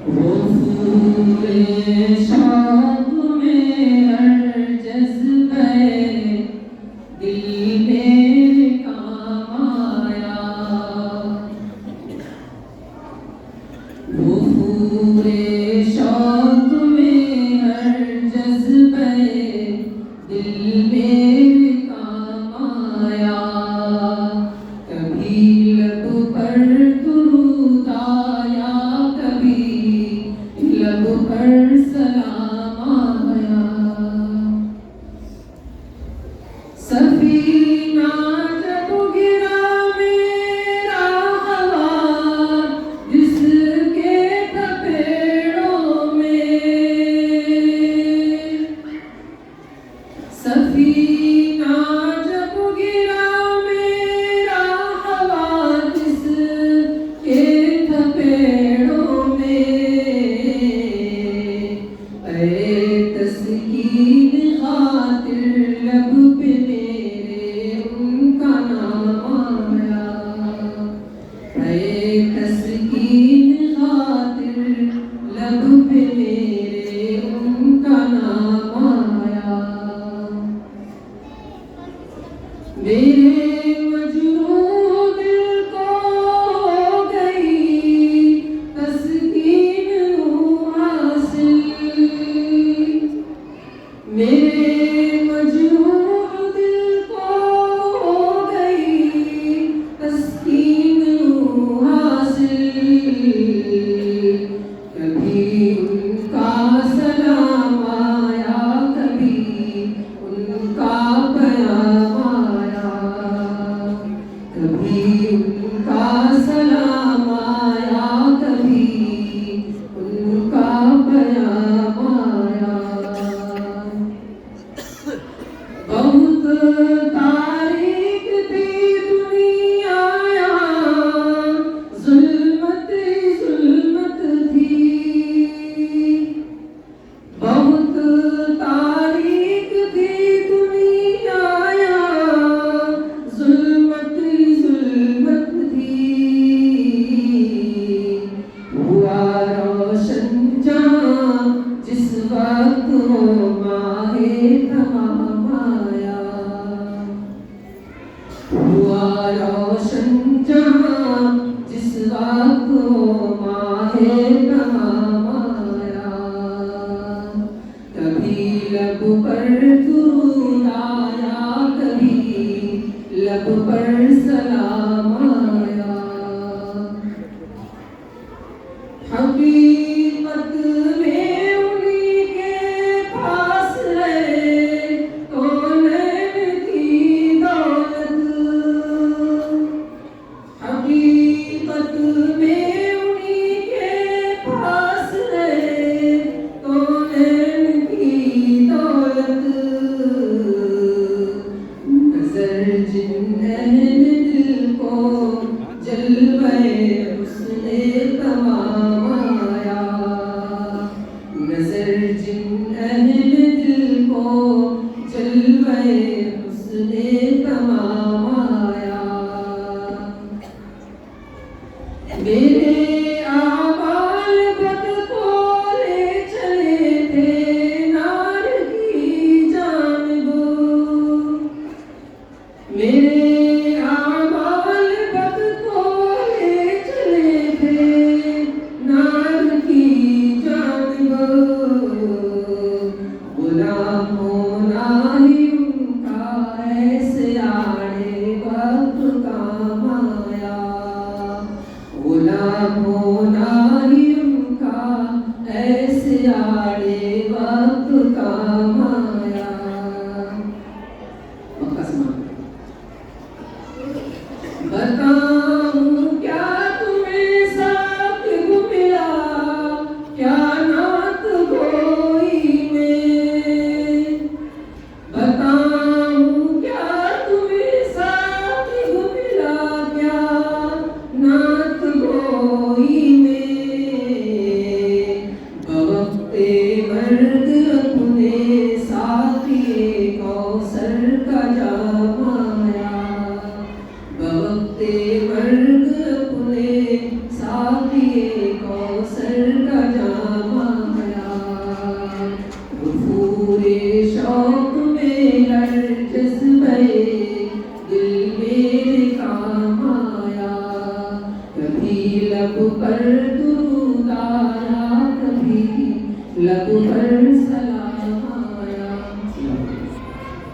वो फूले शौक में हर जज्बे दिल मेरे काम आया। वो फूले शौक में हर जज्बे दिल मेरे काम आया। कभी लब पर दुरूद आया, कभी लब पर सलाम आया। सफीना जब गिरा मेरा हवा जिसके थपेड़ों में, सफीना जब गिरा मेरा हवा जिसके थपेड़ों में, अरे तस्कीन खातिर लब पे मेरे उनका नाम आया। अरे तस्कीन खातिर लब पे मेरे उनका नाम आया। मेरे मजनू दिल को हो गई तस्कीन हासिल। मेरे मजनू दिल को हो गई तस्कीन हासिल। कभी उनका सलाम आया, कभी उनका प्याम आया। कभी उनका सलाम आया, कभी उनका प्याम आया। बहुत तारीख थी दुनिया यहाँ, जुल्मत जुल्मत थी। बहुत तारीख थी दुनिया यहाँ, जुल्मत जुल्मत थी। हुआ रोशन जहाँ जिस वक्त हो माहे तमाम आया। हुआ रोशन जहाँ जिस वक्त हो माहे तमाम आया। कभी लब पर दुरूद आया, कभी लब पर सलाम आया। हकीकत में उन्हीं के पास है कौनैन की दौलत। हकीकत में उन्हीं के पास है कौनैन की दौलत। नजर जिन अहल दिल को जलवे उसने तमाम आया। नजर जिन अहल दिल को जलवे उसने तमाम आया। मेरे आमाल बद को ले चले थे नार की जानिब। मेरे आमाल बद को ले चले थे पूरे शौक में नरगिस भये दिल मेरे काम आया। कभी लब पर दुरूद आया, कभी लब